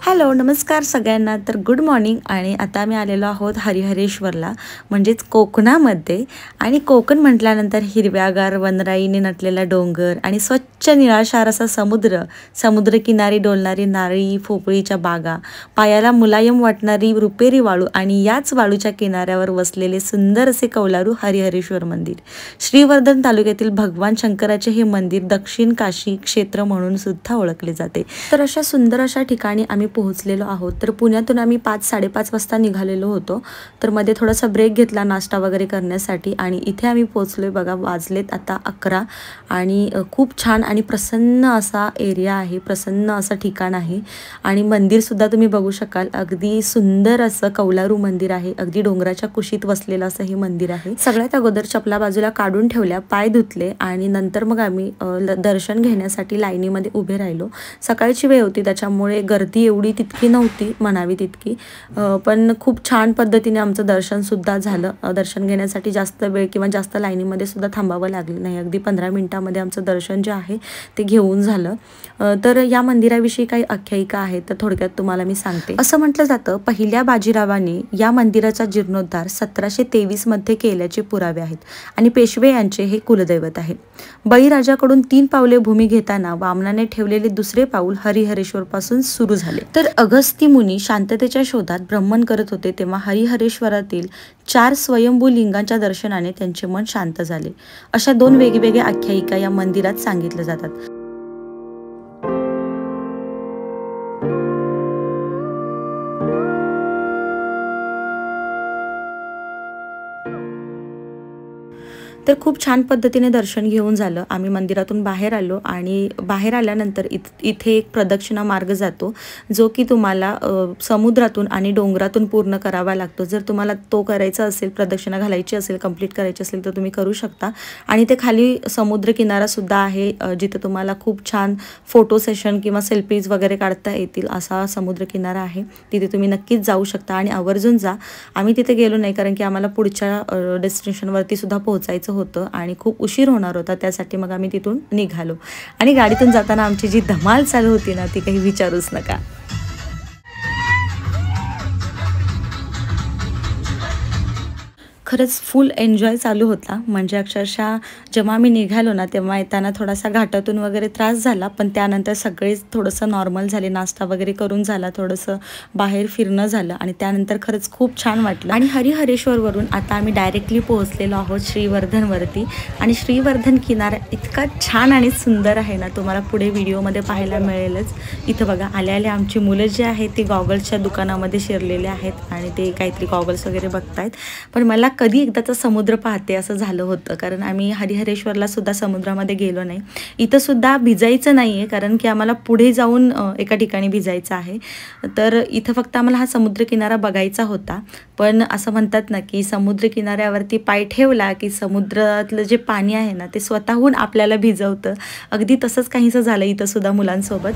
Hello नमस्कार सगळ्यांना। तर गुड मॉर्निंग। आणि आता आम्ही आलेलो आहोत हरिहरेश्वरला, म्हणजेच कोकणामध्ये। आणि कोकण म्हटल्यानंतर हिरव्यागार वनराईने नटलेला डोंगर आणि स्वच्छ निळाशार असा समुद्रकिनारी डोलणारी नारळी पोपळीच्या बागा, पायाला मुलायम वाटणारी रुपेरी वाळू आणि याच वाळूच्या किनाऱ्यावर वसलेले सुंदर असे कौलारू हरिहरेश्वर मंदिर। श्रीवर्धन तालुक्यातील भगवान शंकराचे हे मंदिर दक्षिण काशी क्षेत्र म्हणून सुद्धा ओळखले जाते। तर अशा सुंदर अशा ठिकाणी आम्ही पोहोचलेलो आहोत। तर पुण्यातून आम्ही 5-5:30 वाजता निघालेलो होतो। तर मध्ये थोडासा ब्रेक घेतला नाश्ता वगैरे करण्यासाठी आणि इथे आम्ही पोहोचलोय। बघा वाजलेत आता 11 आणि खूप छान आणि प्रसन्न असा एरिया आहे, प्रसन्न असं ठिकाण आहे। आणि मंदिर सुद्धा तुम्ही बघू शकाल, अगदी सुंदर असं कौलारू मंदिर आहे। अगदी डोंगराच्या कुशीत वसलेलं असं हे मंदिर आहे। सगळ्यात अगोदर चपला बाजूला काढून ठेवल्या, पाय धुतले आणि नंतर मग आम्ही दर्शन घेण्यासाठी लाईनीमध्ये उभे राहिलो। सकाळची वेळ होती त्याच्यामुळे गर्दी एवढी तितकी नव्हती म्हणावी तितकी, पण खूप छान पद्धतीने आमचं दर्शन सुद्धा झालं। दर्शन घेण्यासाठी जास्त वेळ किंवा जास्त लाईनीमध्ये सुद्धा थांबावं लागलं नाही, अगदी 15 मिनिटांमध्ये आमचं दर्शन जे आहे ते घेऊन झालं। तर या मंदिराविषयी काही आख्यायिका आहे, तर थोडक्यात तुम्हाला मी सांगते। असं म्हटलं जातं पहिल्या बाजीरावाने या मंदिराचा जीर्णोद्धार 1723 मध्ये केल्याचे पुरावे आहेत आणि पेशवे यांचे हे कुलदैवत आहे। बळीराजाकडून 3 पावले भूमी घेताना वामनाने ठेवलेले दुसरे पाऊल हरिहरेश्वर पासून सुरू झाले। तर अगस्ती मुनी शांततेच्या शोधात भ्रमण करत होते तेव्हा हरिहरेश्वरातील 4 स्वयंभू लिंगांच्या दर्शनाने त्यांचे मन शांत झाले। अशा 2 वेगवेगळ्या आख्यायिका या मंदिरात सांगितल्या जातात। तर खूप छान पद्धतीने दर्शन घेऊन झालं। आम्ही मंदिरातून बाहेर आलो आणि बाहेर आल्यानंतर इथे एक प्रदक्षिणा मार्ग जातो, जो की तुम्हाला समुद्रातून आणि डोंगरातून पूर्ण करावा लागतो। जर तुम्हाला तो करायचा असेल, प्रदक्षिणा घालायची असेल, कंप्लीट करायची असेल तर तुम्ही करू शकता। आणि ते खाली समुद्र किनारा सुद्धा आहे, जिथे तुम्हाला खूप छान फोटो सेशन किंवा सेल्फीज वगैरे काढता येतील असा समुद्र किनारा आहे। तिथे तुम्ही नक्कीच जाऊ शकता आणि आवर्जून जा। आम्ही तिथे गेलो नाही कारण की आम्हाला पुढच्या डेस्टिनेशनवरती सुद्धा पोहोचायचं होतं आणि खूप उशीर होणार होता, त्यासाठी मग आम्ही तिथून निघालो। आणि गाडीतून जाताना आमची जी धमाल चालू होती ना, ती काही विचारूच नका। खरंच फुल एन्जॉय चालू होता। म्हणजे अक्षरशः जेव्हा आम्ही निघालो ना, तेव्हा येताना थोडासा घाटातून वगैरे त्रास झाला, पण त्यानंतर सगळेच थोडंसं नॉर्मल झाले, नाश्ता वगैरे करून झाला, थोडंसं बाहेर फिरणं झालं आणि त्यानंतर खरंच खूप छान वाटलं। आणि हरिहरेश्वरवरून आता आम्ही डायरेक्टली पोहोचलेलो आहोत श्रीवर्धनवरती। आणि श्रीवर्धन किनारा इतका छान आणि सुंदर आहे ना, तुम्हाला पुढे व्हिडिओमध्ये पाहायला मिळेलच। इथं बघा आल्या आल्या आमची मुलं जे आहेत ती गॉगल्सच्या दुकानामध्ये शिरलेले आहेत आणि ते काहीतरी गॉगल्स वगैरे बघतायत। पण मला कधी एकदाचा समुद्र पाहते असं झालं होतं, कारण आम्ही हरिहरेश्वरला सुद्धा समुद्रामध्ये गेलो नाही। इथं सुद्धा भिजायचं नाही आहे, कारण की आम्हाला पुढे जाऊन एका ठिकाणी भिजायचं आहे। तर इथं फक्त आम्हाला हा समुद्रकिनारा बघायचा होता। पण असं म्हणतात ना की समुद्रकिनाऱ्यावरती पाय ठेवला की समुद्रातलं जे पाणी आहे ना, ते स्वतःहून आपल्याला भिजवतं। अगदी तसंच काहीसं झालं इथं सुद्धा मुलांसोबत।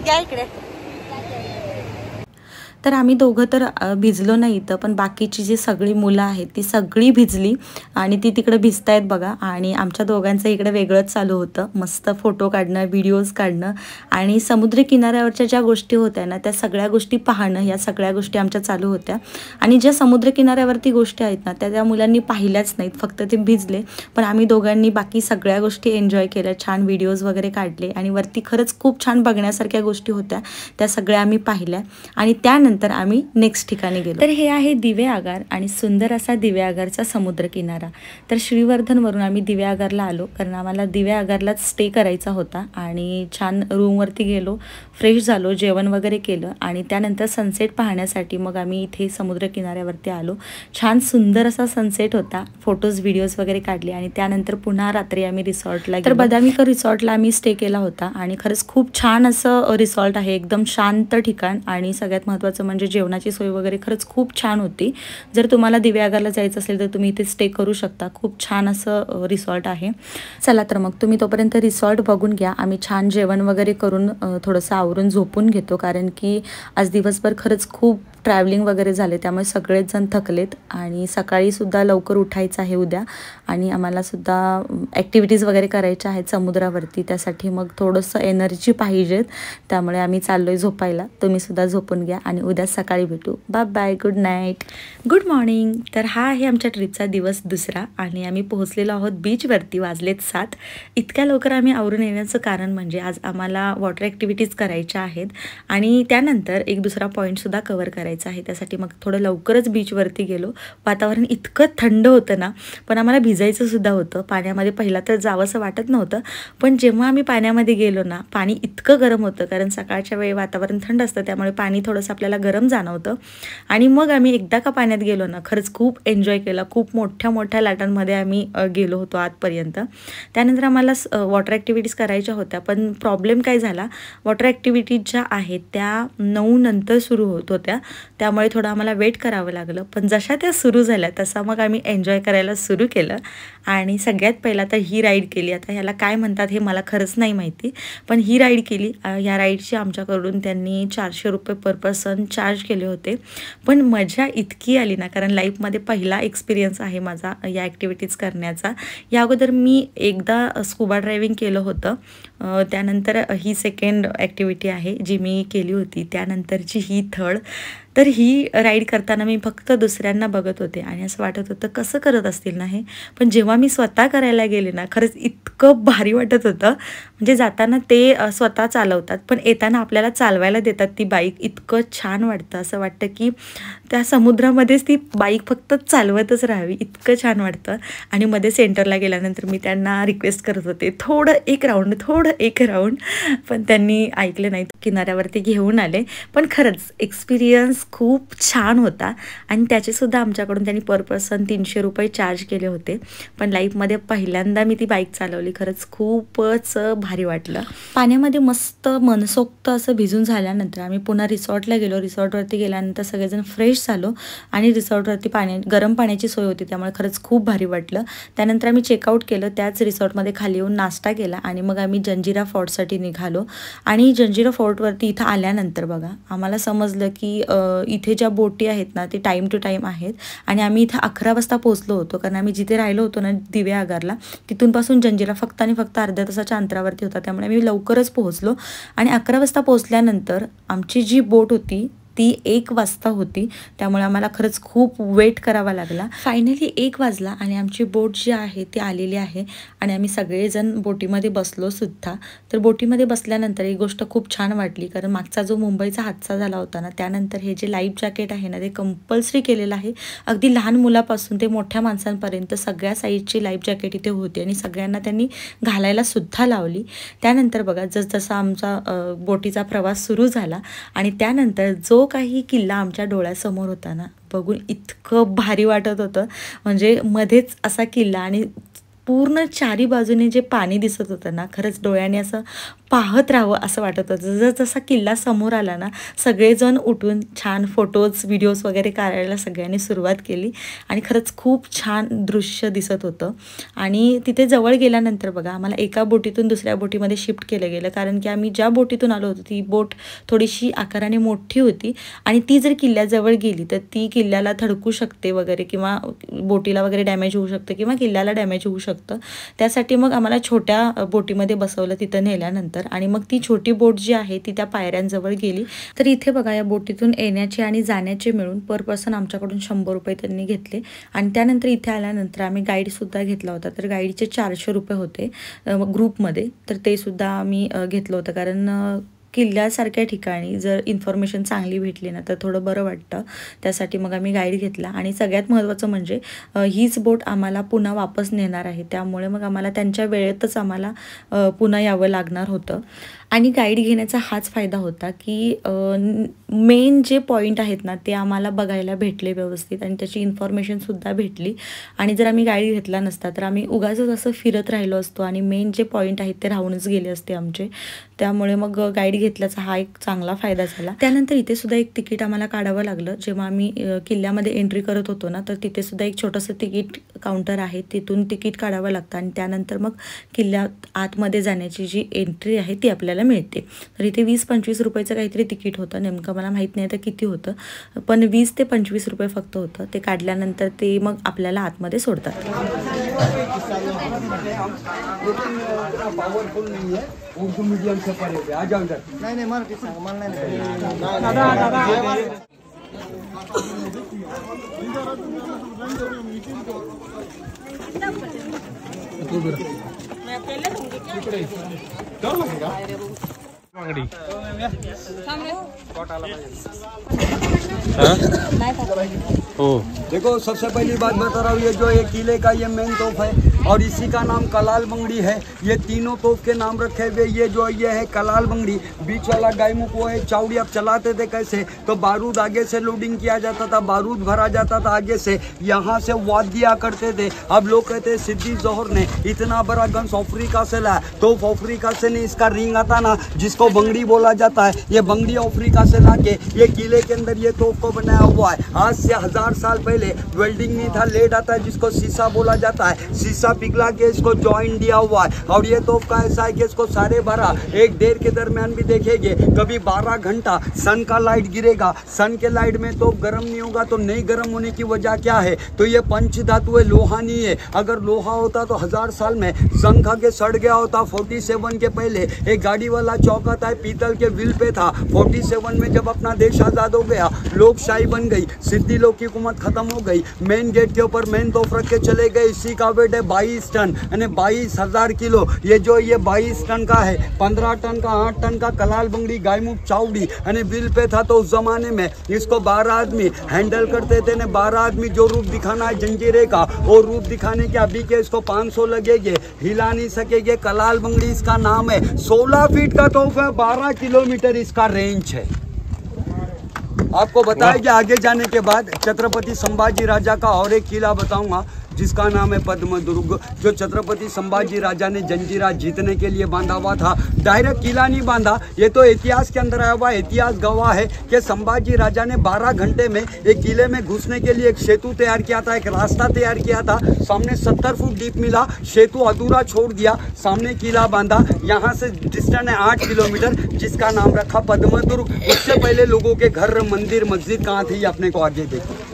या इकडे। तर आम्ही दोघं तर भिजलो नाही इथं, पण बाकीची जी सगळी मुलं आहेत ती सगळी भिजली आणि ती तिकडे भिजतायत बघा। आणि आमच्या दोघांचं इकडे वेगळंच चालू होतं, मस्त फोटो काढणं, व्हिडिओज काढणं आणि समुद्र किनाऱ्यावरच्या ज्या गोष्टी होत्या ना, त्या सगळ्या गोष्टी पाहणं, या सगळ्या गोष्टी आमच्या चालू होत्या। आणि ज्या समुद्र किनाऱ्यावरती गोष्टी आहेत ना, त्या मुलांनी पाहिल्याच नाहीत, फक्त ते भिजले। पण आम्ही दोघांनी बाकी सगळ्या गोष्टी एन्जॉय केल्या, छान व्हिडिओज वगैरे काढले आणि वरती खरंच खूप छान बघण्यासारख्या गोष्टी होत्या, त्या सगळ्या आम्ही पाहिल्या। आणि त्यानंतर आम्ही नेक्स्ट ठिकाणी गेलो। तर हे आहे दिवेआगार आणि सुंदर असा दिवेआगारचा समुद्र किनारा। तर श्रीवर्धनवरून आम्ही दिवेआगारला आलो, कारण आम्हाला दिवेआगारलाच स्टे करायचा होता। आणि छान रूमवरती गेलो, फ्रेश झालो, जेवण वगैरे केलं आणि त्यानंतर सनसेट पाहण्यासाठी मग आम्ही इथे समुद्र किनाऱ्यावरती आलो। छान सुंदर असा सनसेट होता, फोटोज व्हिडिओज वगैरे काढले आणि त्यानंतर पुन्हा रात्री आम्ही रिसॉर्टला गेलो। तर बदामीकर रिसॉर्टला आम्ही स्टे केला होता आणि खरंच खूप छान असं रिसॉर्ट आहे, एकदम शांत ठिकाण। आणि सगळ्यात महत्त्वाचं महत्त्वाचं म्हणजे जेवणाची सोय वगैरे खरंच खूप छान होती. जर तुम्हाला दिव्यागरला जायचं असेल तर तुम्ही इथे स्टे करू शकता. खूप छान असं रिसॉर्ट आहे. चला तर मग तुम्ही तोपर्यंत रिसॉर्ट बघून घ्या. आम्ही छान जेवण वगैरे करून थोडंसं आवरून झोपून घेतो, कारण की आज दिवसभर खरंच खूप ट्रॅव्हलिंग वगैरे झाले, त्यामुळे सगळेच जण थकलेत आणि सकाळीसुद्धा लवकर उठायचं आहे उद्या आणि आम्हालासुद्धा ॲक्टिव्हिटीज वगैरे करायच्या आहेत समुद्रावरती. त्यासाठी मग थोडंसं एनर्जी पाहिजेत, त्यामुळे आम्ही चाललो आहे झोपायला. तुम्हीसुद्धा झोपून घ्या आणि उद्या सकाळी भेटू. Bye bye, good night, good morning. तर हा आहे आमच्या ट्रिपचा दिवस दुसरा आणि आम्ही पोहोचलेलो आहोत बीचवरती. वाजलेत 7. इतक्या लवकर आम्ही आवरून येण्याचं कारण म्हणजे आज आम्हाला वॉटर ॲक्टिव्हिटीज करायच्या आहेत आणि त्यानंतर एक दुसरा पॉईंटसुद्धा कवर करायचा आहे. त्यासाठी मग थोडं लवकरच बीचवरती गेलो. वातावरण इतकं थंड होतं ना, पण आम्हाला भिजायचं सुद्धा होतं पाण्यामध्ये. पहिला तर जावंसं वाटत नव्हतं, पण जेव्हा आम्ही पाण्यामध्ये गेलो ना, पाणी इतकं गरम होतं, कारण सकाळच्या वेळी वातावरण थंड असतं, त्यामुळे पाणी थोडंसं आपल्याला गरम जाणवतं. आणि मग आम्ही एकदा का पाण्यात गेलो ना, खरंच खूप एन्जॉय केला. खूप मोठ्या मोठ्या लाटांमध्ये आम्ही गेलो होतो आतपर्यंत. त्यानंतर आम्हाला वॉटर ॲक्टिव्हिटीज करायच्या होत्या, पण प्रॉब्लेम काय झाला, वॉटर ॲक्टिव्हिटीज ज्या आहेत त्या 9 नंतर सुरू होत होत्या, त्यामुळे थोडं आम्हाला वेट करावं लागलं. पण जशा त्या सुरू झाल्या तसा मग आम्ही एन्जॉय करायला सुरू केलं आणि सगळ्यात पहिला तर ही राईड केली. आता ह्याला काय म्हणतात हे मला खरंच नाही माहिती, पण ही राईड केली. ह्या राईडची आमच्याकडून त्यांनी 400 रुपये पर पर्सन चार्ज केले होते, पण मजा इतकी आली ना, कारण लाईफमध्ये पहिला एक्सपिरियन्स आहे माझा या ॲक्टिव्हिटीज करण्याचा. या अगोदर मी एकदा स्कुबा ड्रायव्हिंग केलं होतं, त्यानंतर ही सेकंड ॲक्टिव्हिटी आहे जी मी केली होती, त्यानंतरची ही थर्ड. तर ही राईड करताना मी फक्त दुसऱ्यांना बघत होते आणि असं वाटत होतं कसं करत असतील ना हे, पण जेव्हा मी स्वतः करायला गेले ना, खरंच इतकं भारी वाटत होतं. म्हणजे जाताना ते स्वतः चालवतात, पण येताना आपल्याला चालवायला देतात ती बाईक. इतकं छान वाटतं, असं वाटतं की त्या समुद्रामध्येच ती बाईक फक्त चालवतच राहावी, इतकं छान वाटतं. आणि मध्ये सेंटरला गेल्यानंतर मी त्यांना रिक्वेस्ट करत होते, थोडं एक राऊंड, पण त्यांनी ऐकलं नाही, किनाऱ्यावरती घेऊन आले. पण खरंच एक्सपिरियन्स खूप छान होता आणि त्याचेसुद्धा आमच्याकडून त्यांनी पर पर्सन 300 रुपये चार्ज केले होते. पण लाईफमध्ये पहिल्यांदा मी ती बाईक चालवली, खरंच खूपच भारी वाटलं. पाण्यामध्ये मस्त मनसोक्त असं भिजून झाल्यानंतर आम्ही पुन्हा रिसॉर्टला गेलो. रिसॉर्टवरती गेल्यानंतर सगळेजण फ्रेश झालो आणि रिसॉर्टवरती गरम पाण्याची सोय होती, त्यामुळे खरंच खूप भारी वाटलं. त्यानंतर आम्ही चेकआउट केलं, त्याच रिसॉर्टमध्ये खाली येऊन नाश्ता केला आणि मग आम्ही जंजिरा फोर्टसाठी निघालो. आणि जंजिरा फोर्टवरती इथं आल्यानंतर बघा आम्हाला समजलं की इथे ज्या बोटी आहेत ना ते टाईम टू टाईम आहेत आणि आम्ही इथं 11 वाजता पोहोचलो होतो, कारण आम्ही जिथे राहिलो होतो ना दिव्यागरला, तिथूनपासून जंजिरा फक्त आणि फक्त अर्ध्या तासाच्या अंतरावरती होता, त्यामुळे आम्ही लवकरच पोहोचलो. आणि 11 वाजता पोहोचल्यानंतर आमची जी बोट होती ती 1 वाजता होती, त्यामुळे आम्हाला खरंच खूप वेट करावा लागला. फायनली 1 वाजला आणि आमची बोट जी आहे ती आलेली आहे आणि आम्ही सगळेजण बोटीमध्ये बसलो सुद्धा. तर बोटीमध्ये बसल्यानंतर एक गोष्ट खूप छान वाटली, कारण मागचा जो मुंबईचा हादसा झाला होता ना, त्यानंतर हे जे लाईफ जॅकेट आहे ना ते कंपल्सरी केलेलं आहे. अगदी लहान मुलापासून ते मोठ्या माणसांपर्यंत सगळ्या साईजची लाईफ जॅकेट इथे होती आणि सगळ्यांना त्यांनी घालायला सुद्धा लावली. त्यानंतर बघा जसजसा आमचा बोटीचा प्रवास सुरू झाला आणि त्यानंतर जो काही किल्ला आमच्या डोळ्यासमोर होता ना, बघून इतकं भारी वाटत होतं. म्हणजे मध्येच असा किल्ला आणि पूर्ण चारी बाजूने जे पाणी दिसत होतं ना, खरंच डोळ्याने असं पाहत राहावं असं वाटत होतं. जसा किल्ला समोर आला ना, सगळेजण उठून छान फोटोज व्हिडिओज वगैरे काढायला सगळ्यांनी सुरुवात केली आणि खरंच खूप छान दृश्य दिसत होतं. आणि तिथे जवळ गेल्यानंतर बघा आम्हाला एका बोटीतून दुसऱ्या बोटीमध्ये शिफ्ट केलं गेलं, कारण की आम्ही ज्या बोटीतून आलो होतो ती बोट थोडीशी आकाराने मोठी होती आणि ती जर किल्ल्याजवळ गेली तर ती किल्ल्याला थडकू शकते वगैरे, किंवा बोटीला वगैरे डॅमेज होऊ शकतं किंवा किल्ल्याला डॅमेज होऊ शकतं. त्यासाठी मग आम्हाला छोट्या बोटीमध्ये बसवलं तिथं नेल्यानंतर आणि मग ती छोटी बोट जी आहे ती त्या पायऱ्यांजवळ गेली. तर इथे बघा या बोटीतून येण्याचे आणि जाण्याचे मिळून पर पर्सन आमच्याकडून 100 रुपये त्यांनी घेतले. आणि त्यानंतर इथे आल्यानंतर आम्ही गाईडसुद्धा घेतला होता, तर गाईडचे 400 रुपये होते ग्रुपमध्ये, तर ते सुद्धा आम्ही घेतलं होतं, कारण किल्ल्यासारख्या ठिकाणी जर इन्फॉर्मेशन चांगली भेटली ना तर थोडं बरं वाटतं. त्यासाठी मग आम्ही गाईड घेतला आणि सगळ्यात महत्त्वाचं म्हणजे हीच बोट आम्हाला पुन्हा वापस नेणार आहे, त्यामुळे मग आम्हाला त्यांच्या वेळेतच आम्हाला पुन्हा यावं लागणार होतं. आणि गाईड घेण्याचा हाच फायदा होता की मेन जे पॉईंट आहेत ना ते आम्हाला बघायला भेटले व्यवस्थित आणि त्याची इन्फॉर्मेशनसुद्धा भेटली. आणि जर आम्ही गाईड घेतला नसता तर आम्ही उगाचच असं फिरत राहिलो असतो आणि मेन जे पॉईंट आहेत ते राहूनच गेले असते आमचे. त्यामुळे मग गाईड घेतल्याचा हा एक चांगला फायदा झाला. त्यानंतर इथे सुद्धा एक तिकीट आम्हाला काढावं लागलं. जेव्हा आम्ही किल्ल्यामध्ये एंट्री करत होतो ना तर तिथे सुद्धा एक छोटंसं तिकीट काउंटर आहे, तिथून तिकीट काढावं लागतं आणि त्यानंतर मग किल्ल्यात आतमध्ये जाण्याची जी एंट्री आहे ती आपल्याला मिळते. तर इथे 20-25 रुपयाचं काहीतरी तिकीट होतं, नेमकं मला माहीत नाही आता किती होतं, पण 20 ते 25 रुपये फक्त होतं. ते काढल्यानंतर ते मग आपल्याला आतमध्ये सोडतात. देखो सबसे पहली बात बता रहा हूँ, ये जो ये किले का ये मेन तोप है और इसी का नाम कलाल बंगड़ी है। ये तीनों तोप के नाम रखे हुए, ये है कलाल बंगड़ी, बीच वाला गायमुख वो है चावड़ी। अब चलाते थे कैसे, तो बारूद आगे से लोडिंग किया जाता था, बारूद भरा जाता था आगे से, यहाँ से वाद दिया करते थे। अब लोग कहते हैं सिद्दी जोहर ने इतना बड़ा गन्स अफ्रीका से लाया, तो अफ्रीका से नहीं, इसका रिंग आता ना जिसको बंगड़ी बोला जाता है, ये बंगड़ी अफ्रीका से ला के ये किले के अंदर ये तोप को बनाया हुआ है। आज से 1000 साल पहले वेल्डिंग नहीं था, लेड आता है जिसको शीशा बोला जाता है, शीशा पिघला के इसको जॉइंट दिया हुआ है। और ये तोप का ऐसा है कि इसको 12:30 1-1:30 के दरमियान भी देखेंगे, कभी 12 घंटा सन का लाइट गिरेगा, सन के लाइट में तोप गर्म नहीं होगा। तो नहीं गर्म होने की वजह क्या है, तो ये पंच धातु है, लोहा नहीं है। अगर लोहा होता तो 1000 साल में जंग खा के सड़ गया होता। 47 के पहले एक गाड़ी वाला चौक आता है, पीतल के व्हील पे था। 47 में जब अपना देश आजाद हो गया, लोकशाही बन गई, सिद्दी लोग की हुकूमत खत्म हो गई, मेन गेट के ऊपर मेन तोप रख के चले गए। इसी का वेट है 22 टन यानी 22,000 किलो। ये 22 टन का है, 15 टन का, 8 टन का कलाल बंगड़ी गायमुख चावड़ी यानी बिल पे था। तो उस जमाने में इसको 12 आदमी हैंडल करते थे, 12 आदमी जो रूप दिखाना है जंजीरे का, वो रूप दिखाने के अभी के इसको 500 लगेंगे, हिला नहीं सकेंगे। कलाल बंगड़ी इसका नाम है। 16 फीट का तोप है, 12 किलोमीटर इसका रेंज है। आपको बताया कि आगे जाने के बाद छत्रपति संभाजी राजा का और एक किला बताऊंगा जिसका नाम है पद्म दुर्ग, जो छत्रपति संभाजी राजा ने जंजीरा जीतने के लिए बांधा हुआ था। डायरेक्ट किला नहीं बांधा, ये तो इतिहास के अंदर आया हुआ। इतिहास गवाह है कि संभाजी राजा ने 12 घंटे में एक किले में घुसने के लिए एक सेतु तैयार किया था, एक रास्ता तैयार किया था। सामने 70 फुट डीप मिला, सेतु अधूरा छोड़ दिया, सामने किला बांधा। यहाँ से डिस्टेंस है 8 किलोमीटर, जिसका नाम रखा पद्म दुर्ग। उससे पहले लोगों के घर, मंदिर, मस्जिद कहाँ थे, ये अपने को आगे देखो।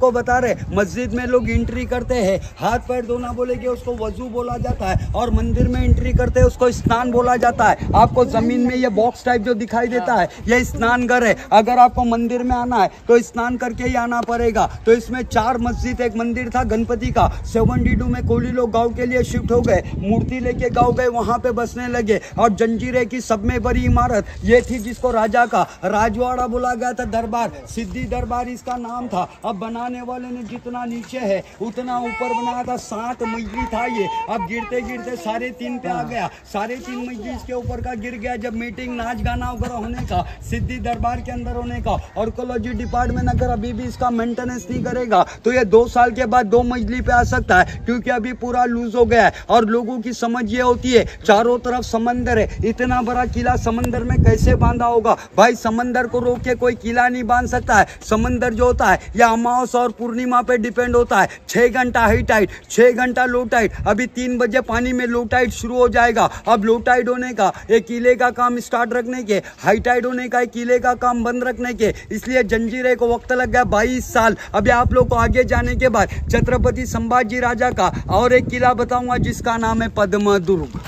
को बता रहे, मस्जिद में लोग एंट्री करते हैं, हाथ पैर धोना बोलेंगे उसको वजू बोला जाता है, और मंदिर में एंट्री करते हैं उसको स्नान बोला जाता है। आपको जमीन में ये बॉक्स टाइप जो दिखाई देता है, ये स्नान घर है। अगर आपको मंदिर में आना है तो स्नान करके ही आना पड़ेगा। तो इसमें 4 मस्जिद, एक मंदिर था गणपति का। 72 में कोली लोग गाँव के लिए शिफ्ट हो गए, मूर्ति लेके गाँव गए, वहां पे बसने लगे। और जंजीरे की सब में बड़ी इमारत ये थी जिसको राजा का राजवाड़ा बोला गया था, दरबार, सिद्धि दरबार इसका नाम था। अब बनाने वाले ने जितना नीचे है उतना ऊपर बनाया था। 7 मंजिल था ये, अब गिरते गिरते 3.5 पे आ गया। 3.5 मंजिल इसके ऊपर का गिर गया। जब मीटिंग, नाच गाना वगैरह होने का, सिद्धि दरबार के अंदर होने का, आर्कियोलॉजी डिपार्टमेंट अगर अभी भी इसका मेंटेनेंस नहीं करेगा तो ये 2 साल के बाद 2 मंजिल पे आ सकता है, क्योंकि अभी पूरा लूज हो गया है। और लोगों की समझ ये होती है चारों तरफ समंदर है, इतना बड़ा किला समंदर में कैसे बांधा होगा। भाई समंदर को रोक के कोई किला नहीं बांध सकता है। समंदर जो होता है या अमावस और पूर्णिमा पे डिपेंड होता है। 6 घंटा हाई टाइड, 6 घंटा लो टाइड। अभी 3 बजे पानी में लो टाइड शुरू हो जाएगा। अब लो टाइड होने का एक किले का काम स्टार्ट रखने के, हाई टाइड होने का एक किले का काम बंद रखने के, इसलिए जंजीरे को वक्त लग गया 22 साल। अभी आप लोग को आगे जाने के बाद छत्रपति संभाजी राजा का और एक किला बताऊंगा जिसका नाम है पद्म दुर्ग।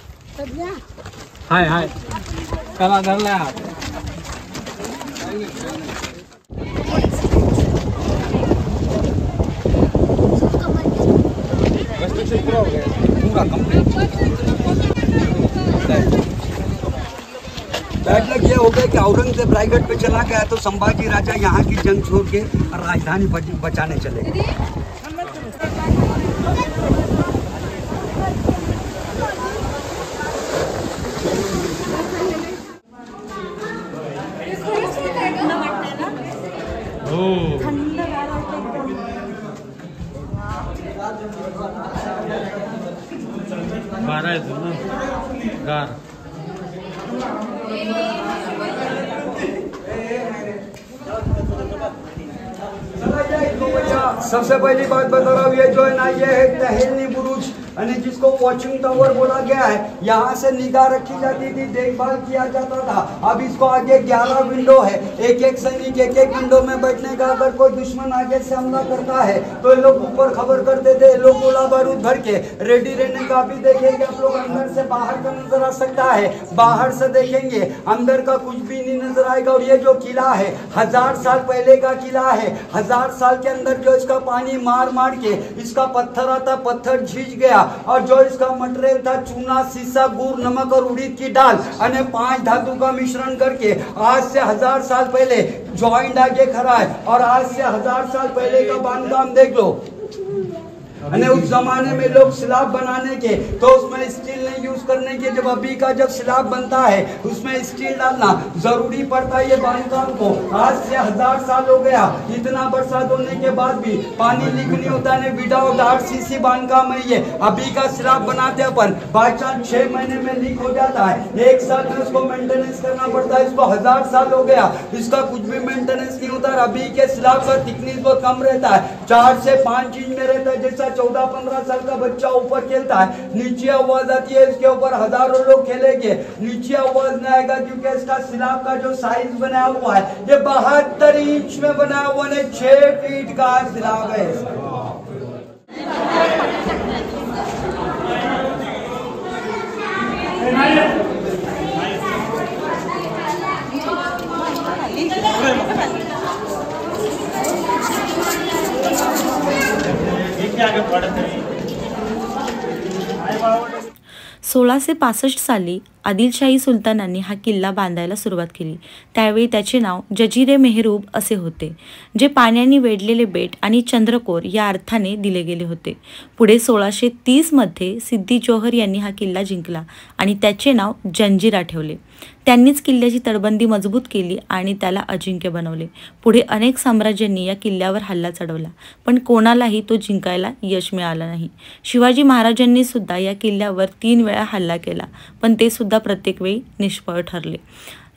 हाय हाय कला धरला पूरा कंप्लीट। गए कि औरंगजेब रायगढ़ पे चला गया तो संभाजी राजा यहाँ की जंग छोड़ के राजधानी बचाने चले गए। गार सबसे पहली बात बता रहा हूँ, ये जो है ना, ये है टहलनी बुरुज, यानी जिसको वॉचिंग टावर बोला गया है। यहाँ से निगाह रखी जाती थी, देखभाल किया जाता था। अब इसको आगे 11 विंडो है, एक एक सैनिक एक एक विंडो में बैठने का। अगर कोई दुश्मन आगे से हमला करता है तो ये लोग ऊपर खबर करते थे, लोग गोला बारूद भर के रेडी रहने का। भी देखेंगे आप लोग, अंदर से बाहर का नजर आ सकता है, बाहर से देखेंगे अंदर का कुछ भी नहीं नजर आएगा। और ये जो किला है 1000 साल पहले का किला है। 1000 साल के अंदर जो इसका पानी मार मार के इसका पत्थर आता, पत्थर झीज गया, और जो इसका मटेरियल था चूना, शीशा, गुड़, नमक और उड़ीद की दाल, अन्य 5 धातु का मिश्रण करके आज से 1000 साल पहले ज्वाइंट आगे खड़ा है। और आज से 1000 साल पहले का बांधकाम देख लो। उस जमाने में लोग स्लैब बनाने के तो उसमें स्टील नहीं यूज करने के। जब अभी का जब स्लैब बनता है उसमें स्टील डालना जरूरी पड़ता है। ये बांधकाम को आज से 1000 साल हो गया, इतना बरसात होने के बाद भी पानी लीक नहीं होता है। विदाउट आरसीसी बांधकाम है ये। अभी का स्लैब बनाते अपन, बाई चांस 6 महीने में लीक हो जाता है, 1 साल में उसको मेंटेनेंस करना पड़ता है। इसको 1000 साल हो गया, इसका कुछ भी मेंटेनेंस नहीं होता। अभी के स्लैब का थिकनेस बहुत कम रहता है, 4 से 5 इंच में रहता है। जैसा 14-15 साल का बच्चा ऊपर खेलता है, नीचे आवाज आती है, इसके ऊपर हजारों लोग खेलेंगे, नीचे आवाज नहीं आएगा, क्योंकि इसका स्लैब का जो साइज बनाया हुआ है ये 72 इंच में बनाया हुआ है। 6 फीट का स्लैब है इसका। सोळाशे 65 साली आदिलशाही सुलतानांनी हा किल्ला बांधायला सुरुवात केली। त्यावेळी त्याचे नाव जजीरे मेहरूब असे होते, जे पाण्याने वेढलेले बेट आणि चंद्रकोर या अर्थाने दिले गेले होते। पुढे 1630 मध्ये सिद्दी जोहर यांनी हा किल्ला जिंकला आणि त्याचे नाव जंजिरा ठेवले। त्यांनीच किल्ल्याची तटबंदी मजबूत केली आणि त्याला अजिंक्य बनवले। पुढे अनेक साम्राज्यांनी या किल्ल्यावर हल्ला चढवला, पण कोणालाही तो जिंकायला यश मिळालं नाही। शिवाजी महाराजांनी सुद्धा या किल्ल्यावर 3 वेळा हल्ला केला, पण ते सुद्धा प्रत्येक वेळी निष्फळ ठरले।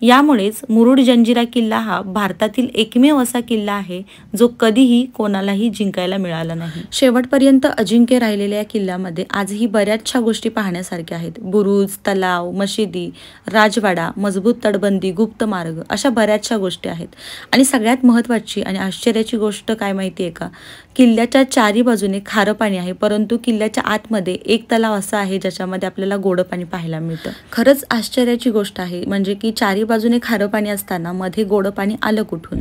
यामुळेच मुरुड जंजिरा किल्ला हा भारतातील एकमेव असा किल्ला आहे जो कधीही कोणालाही जिंकायला मिळाला नाही। शेवटपर्यंत अजिंक्य राहिलेल्या या किल्ल्यामध्ये आजही बऱ्याचशा गोष्टी पाहण्यासारख्या आहेत। बुरुज, तलाव, मशिदी, राजवाडा, मजबूत तटबंदी, गुप्त मार्ग अशा बऱ्याचशा गोष्टी आहेत। आणि सगळ्यात महत्त्वाची आणि आश्चर्याची गोष्ट काय माहिती आहे का? किल्ल्याच्या चारी बाजूने खारं पाणी आहे, परंतु किल्ल्याच्या आतमध्ये एक तलाव असा आहे ज्याच्यामध्ये आपल्याला गोड पाणी पाहायला मिळतं। खरंच आश्चर्याची गोष्ट आहे, म्हणजे की चारी बाजूने खारं पाणी असताना मध्ये गोड पाणी आलं कुठून?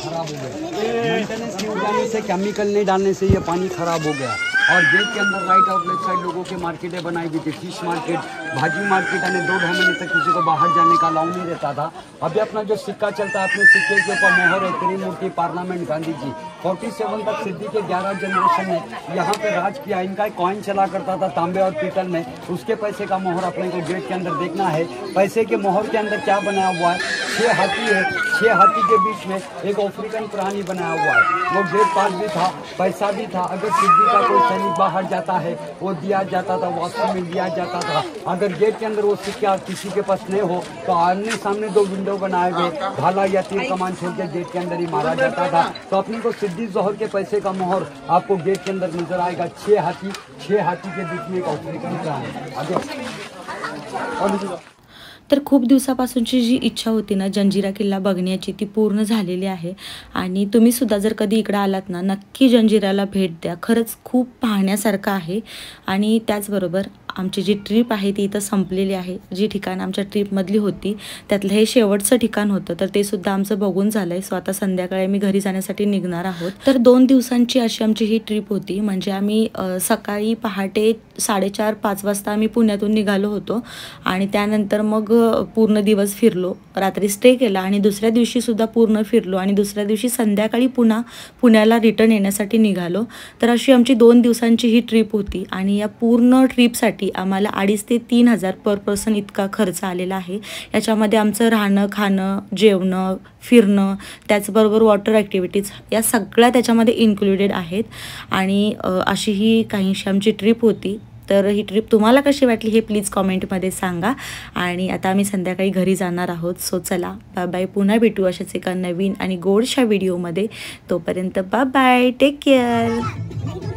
खराब हो गया, मेंटेनेंस नहीं डालने से, केमिकल नहीं डालने से ये पानी खराब हो गया। और गेट के अंदर राइट और लेफ्ट साइड लोगों के मार्केटें बनाई गई थी, फिश मार्केट, भाजी मार्केट, यानी 2 ढाई महीने तक किसी को बाहर जाने का अलाउ नहीं रहता था। अभी अपना जो सिक्का चलता है, अपने सिक्के के ऊपर मोहर है त्रिमूर्ति पार्लियामेंट गांधी जी। 47 तक सिद्दी के 11 जनरेशन ने यहाँ पे राज किया। इनका एक कॉइन चला करता था तांबे और पीतल में, उसके पैसे का मोहर अपने को गेट के अंदर देखना है। पैसे के मोहर के अंदर क्या बनाया हुआ है? 6 हाथी है, 6 हाथी के बीच में एक अफ्रीकन प्राणी बनाया हुआ है। वो गेट पास भी था, पैसा भी था। अगर सिद्दी का कोई सैनिक बाहर जाता है वो दिया जाता था, वापसी में लिया जाता था। अगर गेट के अंदर वो सिक्का किसी के पास नहीं हो तो आमने सामने 2 विंडो बनाए हुए भाला या तीर कमान छोड़ के गेट के अंदर ही मारा जाता था। तो अपने को सिद्दी जोहर के पैसे का मोहर आपको गेट के अंदर नजर आएगा। 6 हाथी के बीच में एक अफ्रीकन प्राणी। तर खूप दिवसापासूनची जी इच्छा होती ना जंजिरा किल्ला बघण्याची ती पूर्ण झालेली आहे आणि तुम्हीसुद्धा जर कधी इकडं आलात ना नक्की जंजिराला भेट द्या. खरंच खूप पाहण्यासारखं आहे. आणि त्याचबरोबर आमची जी ट्रिप आहे ती इथं संपलेली आहे. जी ठिकाण आमच्या ट्रिपमधली होती त्यातलं हे शेवटचं ठिकाण होतं, तर ते सुद्धा आमचं बघून झालं आहे. सो आता संध्याकाळी आम्ही घरी जाण्यासाठी निघणार आहोत. तर 2 दिवसांची अशी आमची ही ट्रिप होती. म्हणजे आम्ही सकाळी पहाटे 4:30-5 वाजता आम्ही पुण्यातून निघालो होतो आणि त्यानंतर मग पूर्ण दिवस फिरलो, रात्री स्टे केला आणि दुसऱ्या दिवशीसुद्धा पूर्ण फिरलो आणि दुसऱ्या दिवशी संध्याकाळी पुन्हा पुण्याला रिटर्न येण्यासाठी निघालो. तर अशी आमची 2 दिवसांची ही ट्रिप होती आणि या पूर्ण ट्रिपसाठी आम्हाला 2,500 ते 3,000 पर पर्सन इतका खर्च आलेला आहे. याच्यामध्ये आमचं राहणं, खाणं, जेवणं, फिरणं, त्याचबरोबर वॉटर ॲक्टिव्हिटीज या सगळ्या त्याच्यामध्ये इन्क्लुडेड आहेत. आणि अशी ही काहीशी आमची ट्रिप होती. तर ही ट्रिप तुम्हाला कशी वाटली हे प्लीज कॉमेंटमध्ये सांगा. आणि आता आम्ही संध्याकाळी घरी जाणार आहोत. सो चला बाय बाय. पुन्हा भेटू अशाच एका नवीन आणि गोडशा व्हिडिओमध्ये. तोपर्यंत बाय बाय. Take care.